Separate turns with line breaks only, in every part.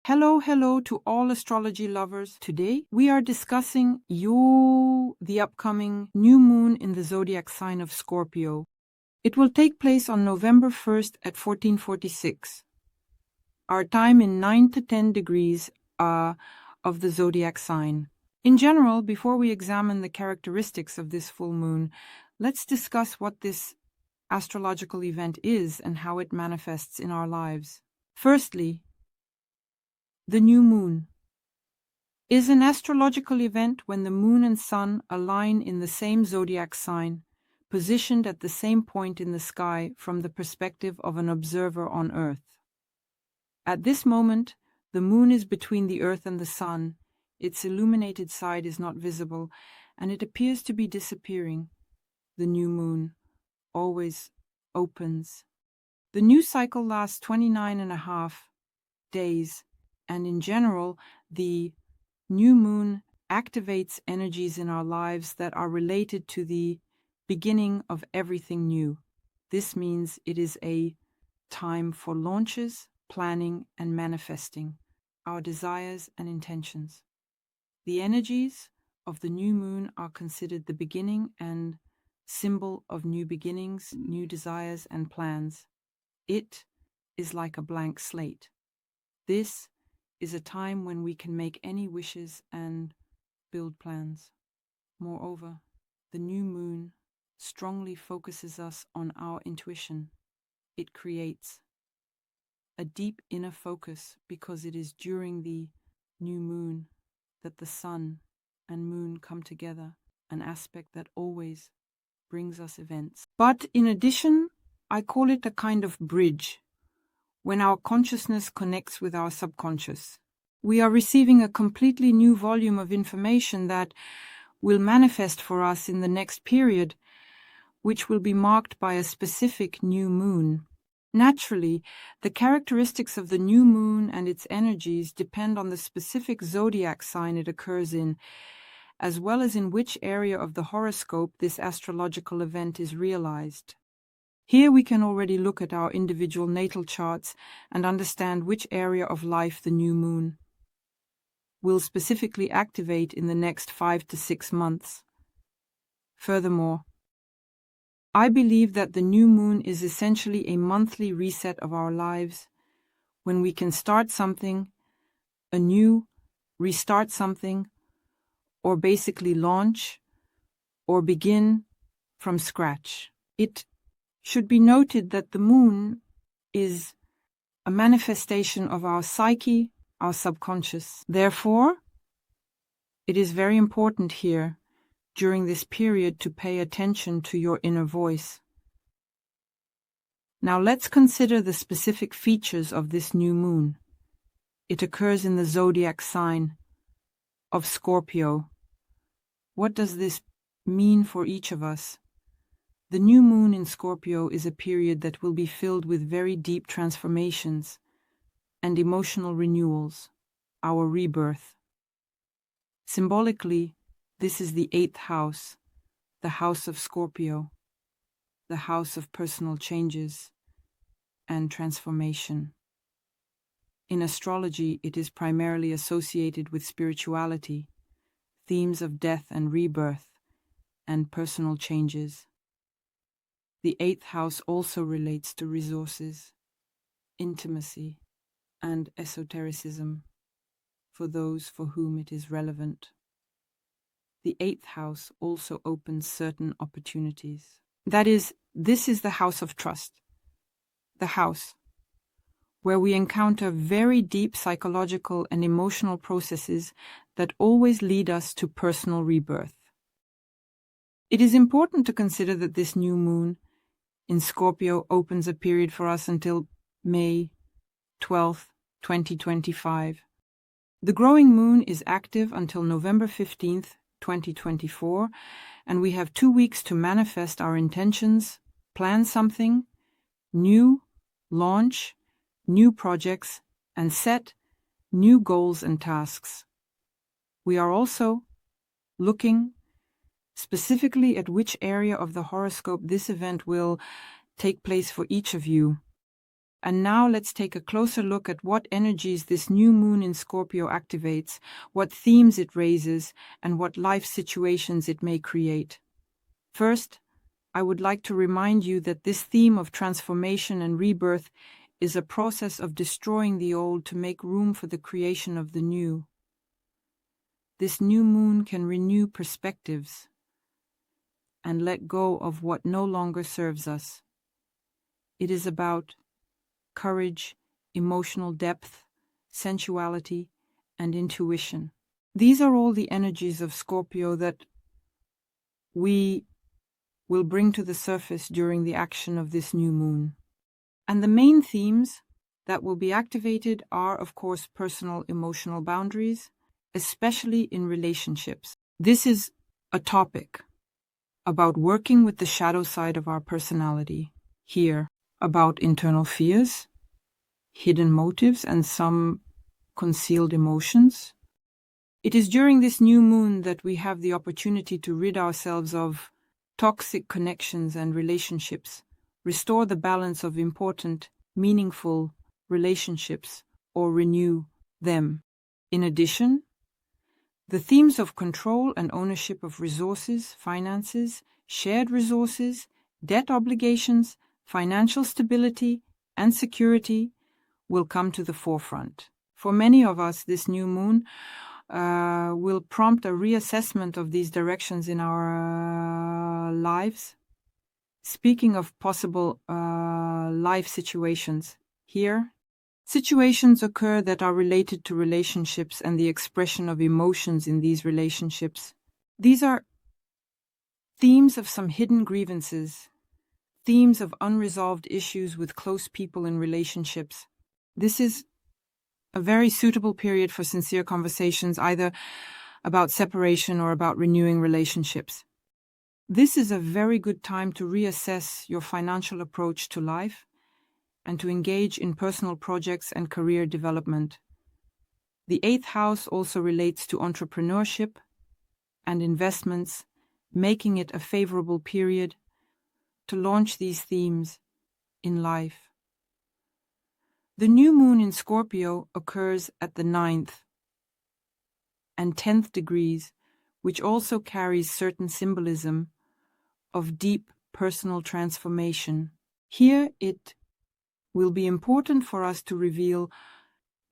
Hello to all astrology lovers. Today we are discussing the upcoming new moon in the zodiac sign of Scorpio. It will take place on November 1st at 1446. Our time in 9 to 10 degrees of the zodiac sign. In general, before we examine the characteristics of this full moon, let's discuss what this astrological event is and how it manifests in our lives. Firstly, the new moon is an astrological event when the moon and sun align in the same zodiac sign, positioned at the same point in the sky from the perspective of an observer on Earth. At this moment, the moon is between the Earth and the sun. Its illuminated side is not visible, and it appears to be disappearing. The new moon always opens. The new cycle lasts 29.5 days. And in general, the new moon activates energies in our lives that are related to the beginning of everything new. This means it is a time for launches, planning, and manifesting our desires and intentions. The energies of the new moon are considered the beginning and symbol of new beginnings, new desires, and plans. It is like a blank slate. This is a time when we can make any wishes and build plans. Moreover, the new moon strongly focuses us on our intuition. It creates a deep inner focus because it is during the new moon that the sun and moon come together, an aspect that always brings us events. But in addition, I call it a kind of bridge. When our consciousness connects with our subconscious, we are receiving a completely new volume of information that will manifest for us in the next period, which will be marked by a specific new moon. Naturally, the characteristics of the new moon and its energies depend on the specific zodiac sign it occurs in, as well as in which area of the horoscope this astrological event is realized. Here we can already look at our individual natal charts and understand which area of life the new moon will specifically activate in the next 5 to 6 months. Furthermore, I believe that the new moon is essentially a monthly reset of our lives when we can start something anew, restart something, or basically launch or begin from scratch. It should be noted that the moon is a manifestation of our psyche, our subconscious. Therefore, it is very important here during this period to pay attention to your inner voice. Now let's consider the specific features of this new moon. It occurs in the zodiac sign of Scorpio. What does this mean for each of us? The new moon in Scorpio is a period that will be filled with very deep transformations and emotional renewals, our rebirth. Symbolically, this is the 8th house, the house of Scorpio, the house of personal changes and transformation. In astrology, it is primarily associated with spirituality, themes of death and rebirth, and personal changes. The 8th house also relates to resources, intimacy, and esotericism for those for whom it is relevant. The 8th house also opens certain opportunities. That is, this is the house of trust, the house where we encounter very deep psychological and emotional processes that always lead us to personal rebirth. It is important to consider that this new moon in Scorpio opens a period for us until May 12th, 2025. The growing moon is active until November 15th, 2024, and we have 2 weeks to manifest our intentions, plan something new, launch new projects, and set new goals and tasks. We are also looking specifically at which area of the horoscope this event will take place for each of you. And now let's take a closer look at what energies this new moon in Scorpio activates, what themes it raises, and what life situations it may create. First, I would like to remind you that this theme of transformation and rebirth is a process of destroying the old to make room for the creation of the new. This new moon can renew perspectives and let go of what no longer serves us. It is about courage, emotional depth, sensuality, and intuition. These are all the energies of Scorpio that we will bring to the surface during the action of this new moon. And the main themes that will be activated are, of course, personal emotional boundaries, especially in relationships. This is a topic about working with the shadow side of our personality. Here, about internal fears, hidden motives, and some concealed emotions. It is during this new moon that we have the opportunity to rid ourselves of toxic connections and relationships, restore the balance of important, meaningful relationships, or renew them. In addition, the themes of control and ownership of resources, finances, shared resources, debt obligations, financial stability, and security will come to the forefront. For many of us, this new moon will prompt a reassessment of these directions in our lives. Speaking of possible life situations, here, situations occur that are related to relationships and the expression of emotions in these relationships. These are themes of some hidden grievances, themes of unresolved issues with close people in relationships. This is a very suitable period for sincere conversations, either about separation or about renewing relationships. This is a very good time to reassess your financial approach to life and to engage in personal projects and career development. The 8th house also relates to entrepreneurship and investments, making it a favorable period to launch these themes in life. The new moon in Scorpio occurs at the 9th and 10th degrees, which also carries certain symbolism of deep personal transformation. Here it will be important for us to reveal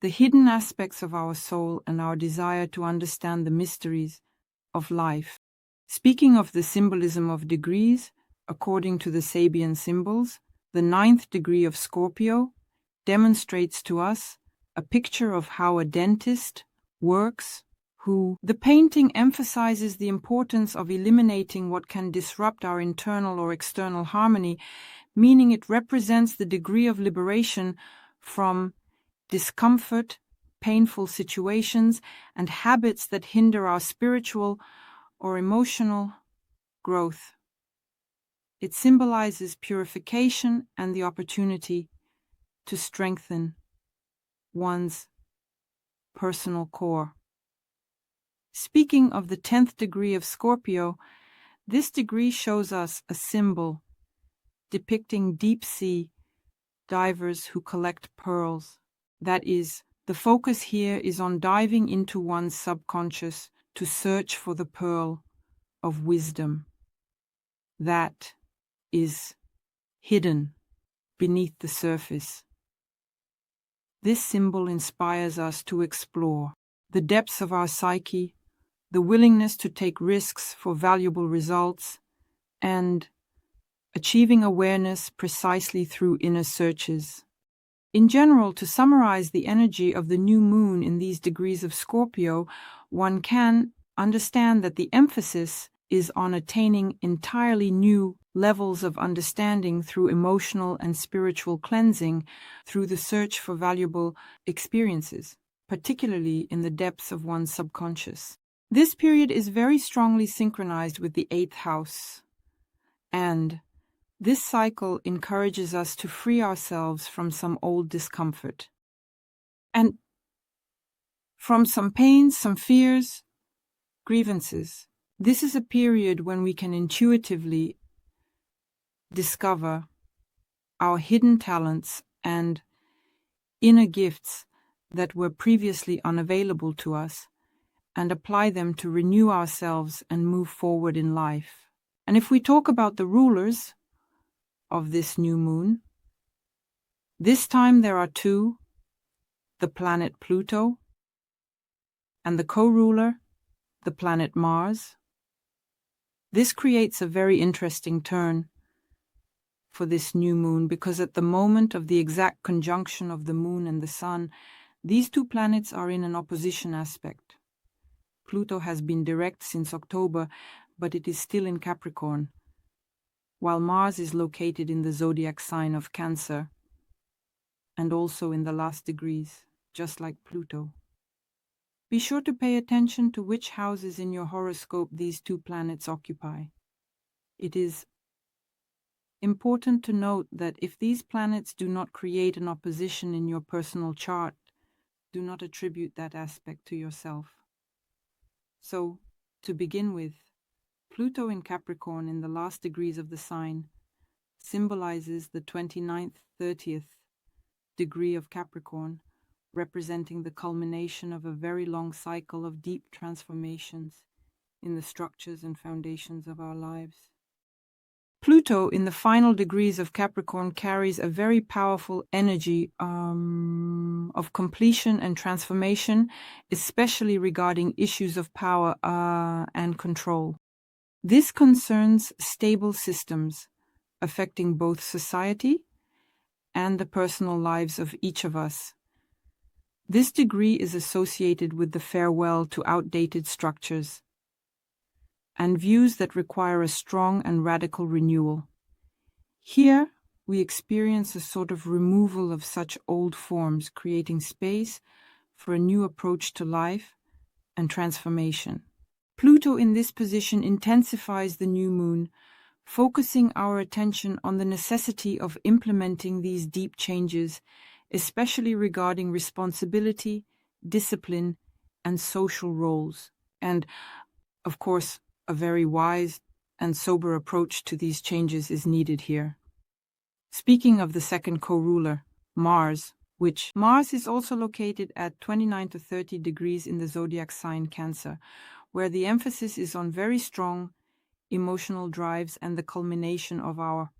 the hidden aspects of our soul and our desire to understand the mysteries of life. Speaking of the symbolism of degrees, according to the Sabian symbols, the 9th degree of Scorpio demonstrates to us a picture of how a dentist works, the painting emphasizes the importance of eliminating what can disrupt our internal or external harmony, meaning it represents the degree of liberation from discomfort, painful situations, and habits that hinder our spiritual or emotional growth. It symbolizes purification and the opportunity to strengthen one's personal core. Speaking of the 10th degree of Scorpio, this degree shows us a symbol depicting deep-sea divers who collect pearls. That is, the focus here is on diving into one's subconscious to search for the pearl of wisdom that is hidden beneath the surface. This symbol inspires us to explore the depths of our psyche, the willingness to take risks for valuable results, and achieving awareness precisely through inner searches. In general, to summarize the energy of the new moon in these degrees of Scorpio, one can understand that the emphasis is on attaining entirely new levels of understanding through emotional and spiritual cleansing, through the search for valuable experiences, particularly in the depths of one's subconscious. This period is very strongly synchronized with the 8th house, and this cycle encourages us to free ourselves from some old discomfort and from some pains, some fears, grievances. This is a period when we can intuitively discover our hidden talents and inner gifts that were previously unavailable to us, and apply them to renew ourselves and move forward in life. And if we talk about the rulers of this new moon, this time there are two, the planet Pluto and the co-ruler, the planet Mars. This creates a very interesting turn for this new moon, because at the moment of the exact conjunction of the moon and the sun, these two planets are in an opposition aspect. Pluto has been direct since October, but it is still in Capricorn, while Mars is located in the zodiac sign of Cancer, and also in the last degrees, just like Pluto. Be sure to pay attention to which houses in your horoscope these two planets occupy. It is important to note that if these planets do not create an opposition in your personal chart, do not attribute that aspect to yourself. So, to begin with, Pluto in Capricorn in the last degrees of the sign symbolizes the 29th, 30th degree of Capricorn, representing the culmination of a very long cycle of deep transformations in the structures and foundations of our lives. Pluto in the final degrees of Capricorn carries a very powerful energy of completion and transformation, especially regarding issues of power and control. This concerns stable systems affecting both society and the personal lives of each of us. This degree is associated with the farewell to outdated structures and views that require a strong and radical renewal. Here, we experience a sort of removal of such old forms, creating space for a new approach to life and transformation. Pluto in this position intensifies the new moon, focusing our attention on the necessity of implementing these deep changes, especially regarding responsibility, discipline, and social roles. And, of course, a very wise and sober approach to these changes is needed here. Speaking of the second co-ruler, Mars, which Mars is also located at 29 to 30 degrees in the zodiac sign Cancer, where the emphasis is on very strong emotional drives and the culmination of our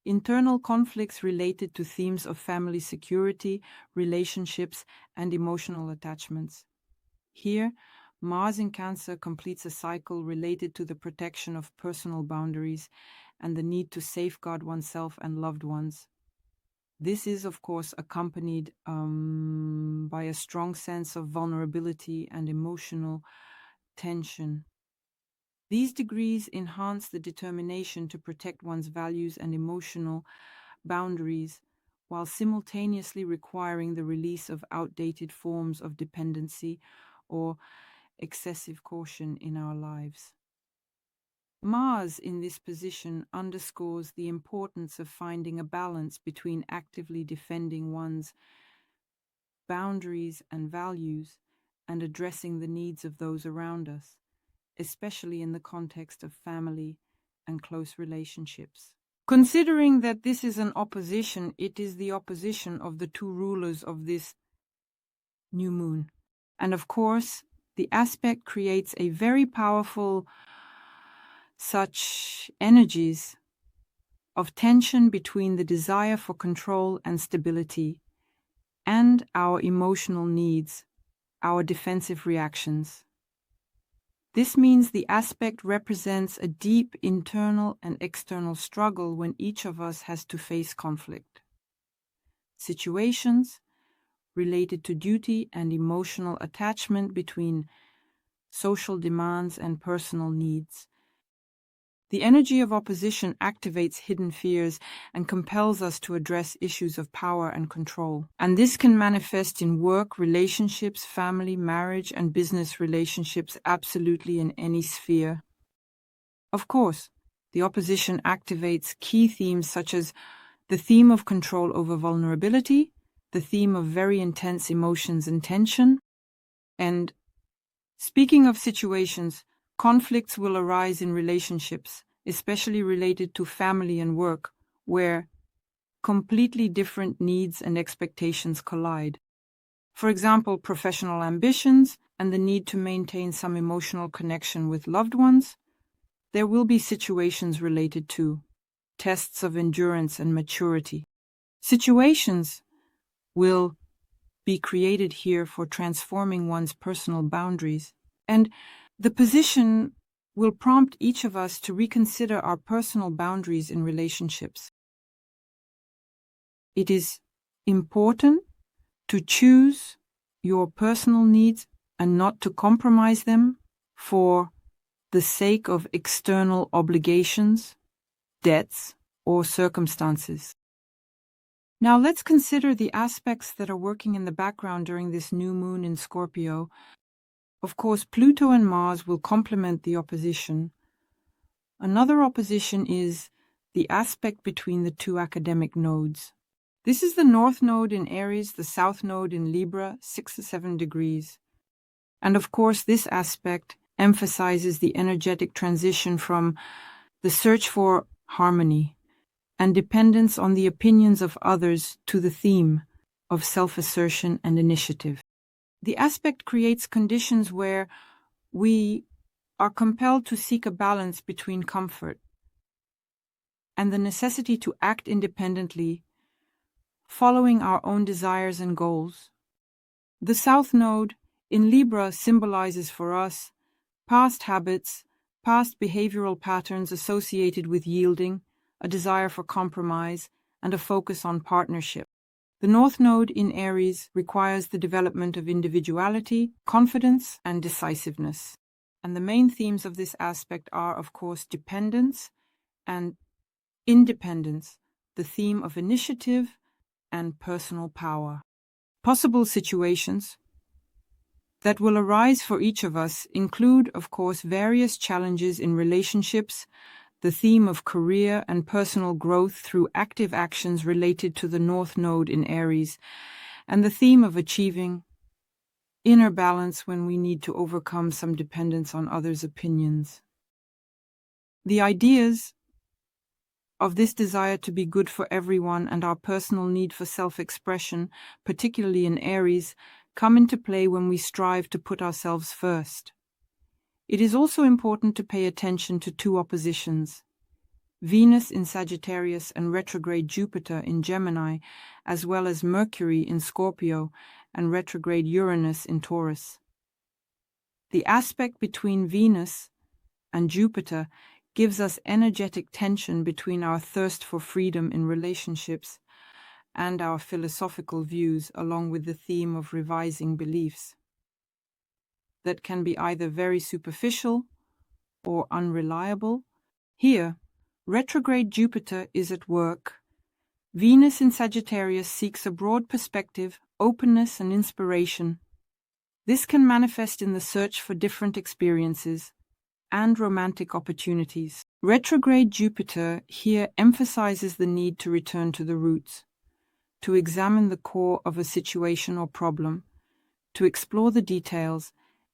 internal conflicts related to themes of family security, relationships, and emotional attachments. Here, Mars in Cancer completes a cycle related to the protection of personal boundaries and the need to safeguard oneself and loved ones. This is, of course, accompanied by a strong sense of vulnerability and emotional tension. These degrees enhance the determination to protect one's values and emotional boundaries, while simultaneously requiring the release of outdated forms of dependency or excessive caution in our lives. Mars in this position underscores the importance of finding a balance between actively defending one's boundaries and values and addressing the needs of those around us, especially in the context of family and close relationships. Considering that this is an opposition, it is the opposition of the two rulers of this new moon. And of course, the aspect creates a very powerful such energies of tension between the desire for control and stability and our emotional needs, our defensive reactions. This means the aspect represents a deep internal and external struggle when each of us has to face conflict. Situations related to duty and emotional attachment between social demands and personal needs. The energy of opposition activates hidden fears and compels us to address issues of power and control. And this can manifest in work, relationships, family, marriage, and business relationships, absolutely in any sphere. Of course, the opposition activates key themes such as the theme of control over vulnerability, the theme of very intense emotions and tension. And speaking of situations, conflicts will arise in relationships, especially related to family and work, where completely different needs and expectations collide. For example, professional ambitions and the need to maintain some emotional connection with loved ones. There will be situations related to tests of endurance and maturity. Situations will be created here for transforming one's personal boundaries, and the position will prompt each of us to reconsider our personal boundaries in relationships. It is important to choose your personal needs and not to compromise them for the sake of external obligations, debts, or circumstances. Now let's consider the aspects that are working in the background during this new moon in Scorpio. Of course, Pluto and Mars will complement the opposition. Another opposition is the aspect between the two academic nodes. This is the North Node in Aries, the South Node in Libra, 6 to 7 degrees. And of course, this aspect emphasizes the energetic transition from the search for harmony and dependence on the opinions of others to the theme of self-assertion and initiative. The aspect creates conditions where we are compelled to seek a balance between comfort and the necessity to act independently, following our own desires and goals. The South Node in Libra symbolizes for us past habits, past behavioral patterns associated with yielding, a desire for compromise, and a focus on partnership. The North Node in Aries requires the development of individuality, confidence, and decisiveness. And the main themes of this aspect are, of course, dependence and independence, the theme of initiative and personal power. Possible situations that will arise for each of us include, of course, various challenges in relationships, the theme of career and personal growth through active actions related to the North Node in Aries, and the theme of achieving inner balance when we need to overcome some dependence on others' opinions. The ideas of this desire to be good for everyone and our personal need for self-expression, particularly in Aries, come into play when we strive to put ourselves first. It is also important to pay attention to two oppositions, Venus in Sagittarius and retrograde Jupiter in Gemini, as well as Mercury in Scorpio and retrograde Uranus in Taurus. The aspect between Venus and Jupiter gives us energetic tension between our thirst for freedom in relationships and our philosophical views, along with the theme of revising beliefs that can be either very superficial or unreliable. Here, retrograde Jupiter is at work. Venus in Sagittarius seeks a broad perspective, openness, and inspiration. This can manifest in the search for different experiences and romantic opportunities. Retrograde Jupiter here emphasizes the need to return to the roots, to examine the core of a situation or problem, to explore the details,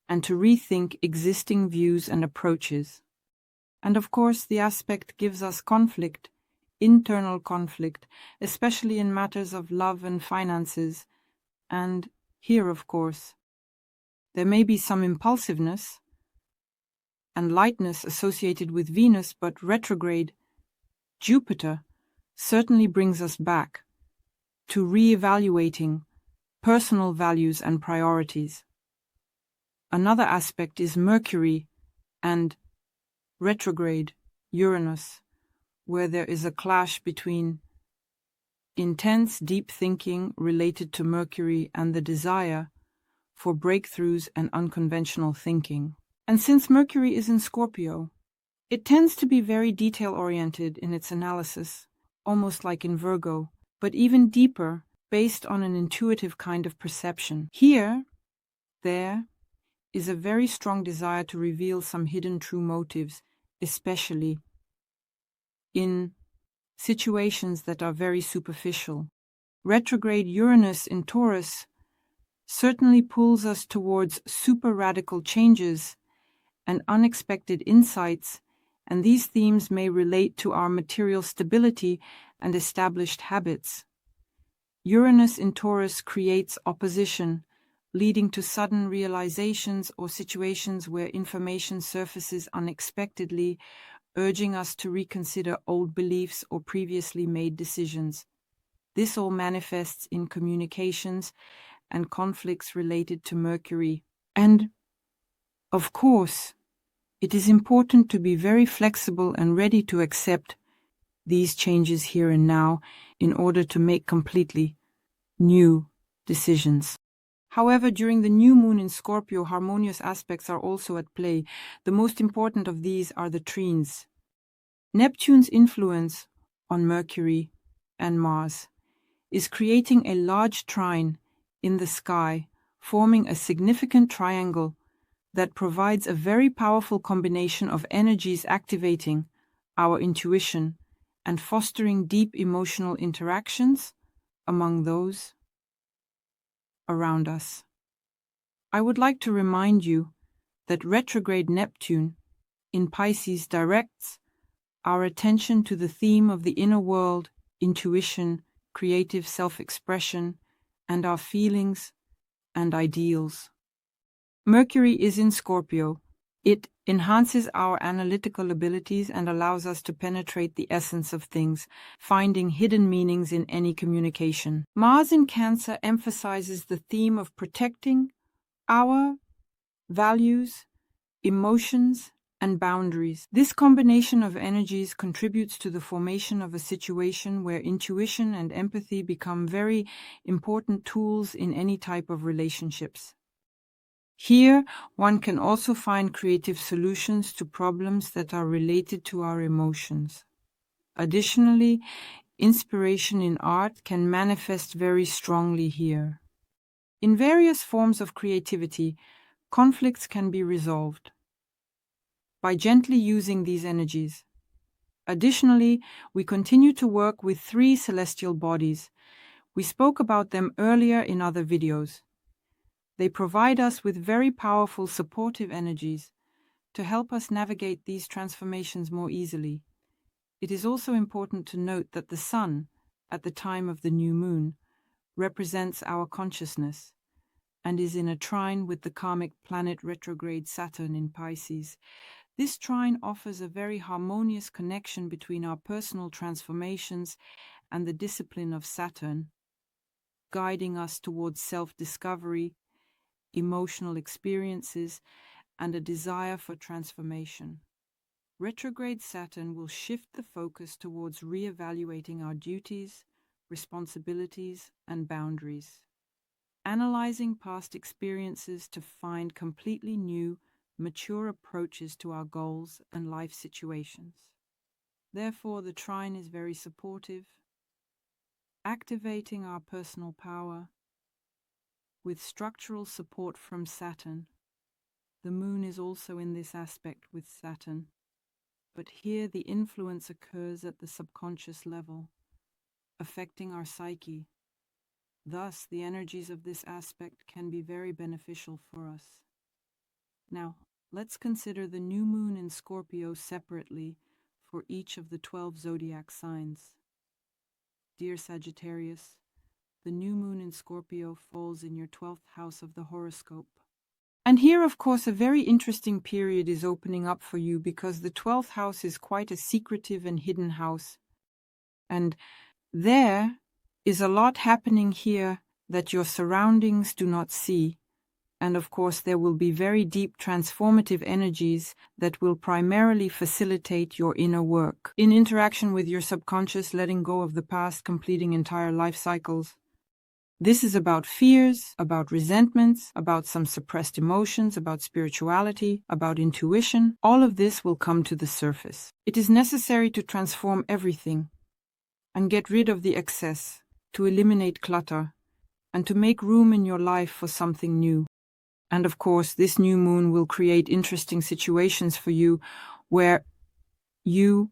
and to rethink existing views and approaches. And of course, the aspect gives us conflict, internal conflict, especially in matters of love and finances. And here, of course, there may be some impulsiveness and lightness associated with Venus, but retrograde Jupiter certainly brings us back to re-evaluating personal values and priorities. Another aspect is Mercury and retrograde Uranus, where there is a clash between intense, deep thinking related to Mercury and the desire for breakthroughs and unconventional thinking. And since Mercury is in Scorpio, it tends to be very detail-oriented in its analysis, almost like in Virgo, but even deeper, based on an intuitive kind of perception. Here, there is a very strong desire to reveal some hidden true motives, especially in situations that are very superficial. Retrograde Uranus in Taurus certainly pulls us towards super radical changes and unexpected insights and these themes may relate to our material stability and established habits. Uranus in Taurus creates opposition, leading to sudden realizations or situations where information surfaces unexpectedly, urging us to reconsider old beliefs or previously made decisions. This all manifests in communications and conflicts related to Mercury. And, of course, it is important to be very flexible and ready to accept these changes here and now in order to make completely new decisions. However, during the new moon in Scorpio, harmonious aspects are also at play. The most important of these are the trines. Neptune's influence on Mercury and Mars is creating a large trine in the sky, forming a significant triangle that provides a very powerful combination of energies activating our intuition and fostering deep emotional interactions among those around us. I would like to remind you that retrograde Neptune in Pisces directs our attention to the theme of the inner world, intuition, creative self-expression, and our feelings and ideals. Mercury is in Scorpio. It enhances our analytical abilities and allows us to penetrate the essence of things, finding hidden meanings in any communication. Mars in Cancer emphasizes the theme of protecting our values, emotions, and boundaries. This combination of energies contributes to the formation of a situation where intuition and empathy become very important tools in any type of relationships. Here, one can also find creative solutions to problems that are related to our emotions. Additionally, inspiration in art can manifest very strongly here. In various forms of creativity, conflicts can be resolved by gently using these energies. Additionally, we continue to work with 3 celestial bodies. We spoke about them earlier in other videos. They provide us with very powerful supportive energies to help us navigate these transformations more easily. It is also important to note that the Sun, at the time of the new moon, represents our consciousness and is in a trine with the karmic planet retrograde Saturn in Pisces. This trine offers a very harmonious connection between our personal transformations and the discipline of Saturn, guiding us towards self-discovery, emotional experiences, and a desire for transformation. Retrograde Saturn will shift the focus towards re-evaluating our duties, responsibilities, and boundaries, analyzing past experiences to find completely new, mature approaches to our goals and life situations. Therefore, the trine is very supportive, activating our personal power with structural support from Saturn. The moon is also in this aspect with Saturn, but here the influence occurs at the subconscious level, affecting our psyche. Thus, the energies of this aspect can be very beneficial for us. Now, let's consider the new moon in Scorpio separately for each of the 12 zodiac signs. Dear Sagittarius, the new moon in Scorpio falls in your 12th house of the horoscope. And here, of course, a very interesting period is opening up for you because the 12th house is quite a secretive and hidden house. And there is a lot happening here that your surroundings do not see. And of course, there will be very deep transformative energies that will primarily facilitate your inner work. In interaction with your subconscious, letting go of the past, completing entire life cycles. This is about fears, about resentments, about some suppressed emotions, about spirituality, about intuition. All of this will come to the surface. It is necessary to transform everything and get rid of the excess, to eliminate clutter, and to make room in your life for something new. And of course, this new moon will create interesting situations for you where you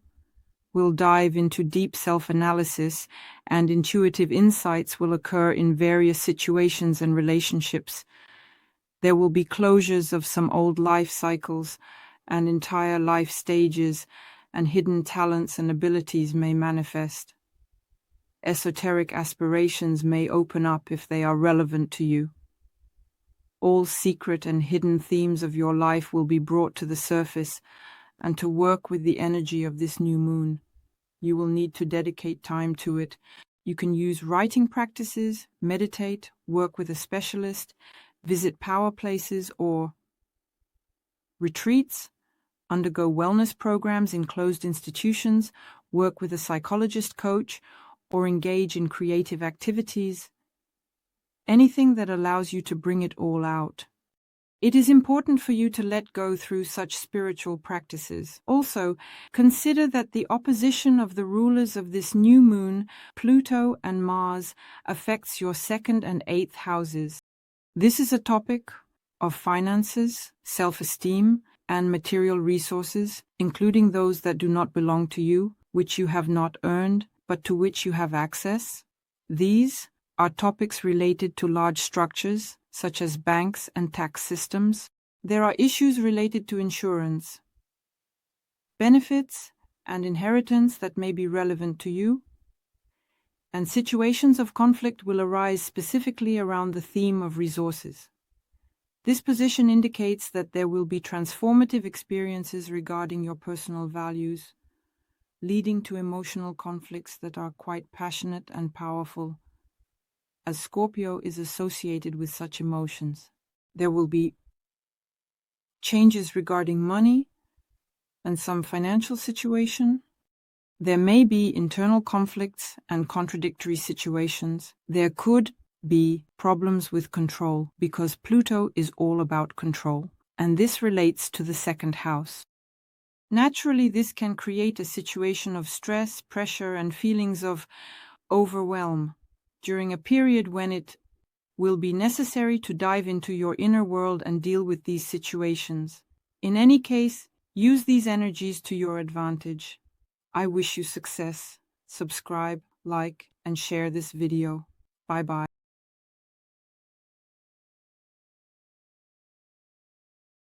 will dive into deep self-analysis and intuitive insights will occur in various situations and relationships. There will be closures of some old life cycles and entire life stages and hidden talents and abilities may manifest. Esoteric aspirations may open up if they are relevant to you. All secret and hidden themes of your life will be brought to the surface, and to work with the energy of this new moon, you will need to dedicate time to it. You can use writing practices, meditate, work with a specialist, visit power places or retreats, undergo wellness programs in closed institutions, work with a psychologist coach, or engage in creative activities. Anything that allows you to bring it all out. It is important for you to let go through such spiritual practices. Also, consider that the opposition of the rulers of this new moon, Pluto and Mars, affects your 2nd and 8th houses. This is a topic of finances, self-esteem, and material resources, including those that do not belong to you, which you have not earned, but to which you have access. These are topics related to large structures, such as banks and tax systems. There are issues related to insurance, benefits, and inheritance that may be relevant to you, and situations of conflict will arise specifically around the theme of resources. This position indicates that there will be transformative experiences regarding your personal values, leading to emotional conflicts that are quite passionate and powerful, as Scorpio is associated with such emotions. There will be changes regarding money and some financial situation. There may be internal conflicts and contradictory situations. There could be problems with control because Pluto is all about control, and this relates to the 2nd house. Naturally, this can create a situation of stress, pressure, and feelings of overwhelm during a period when it will be necessary to dive into your inner world and deal with these situations. In any case, use these energies to your advantage. I wish you success. Subscribe, like, and share this video. Bye-bye.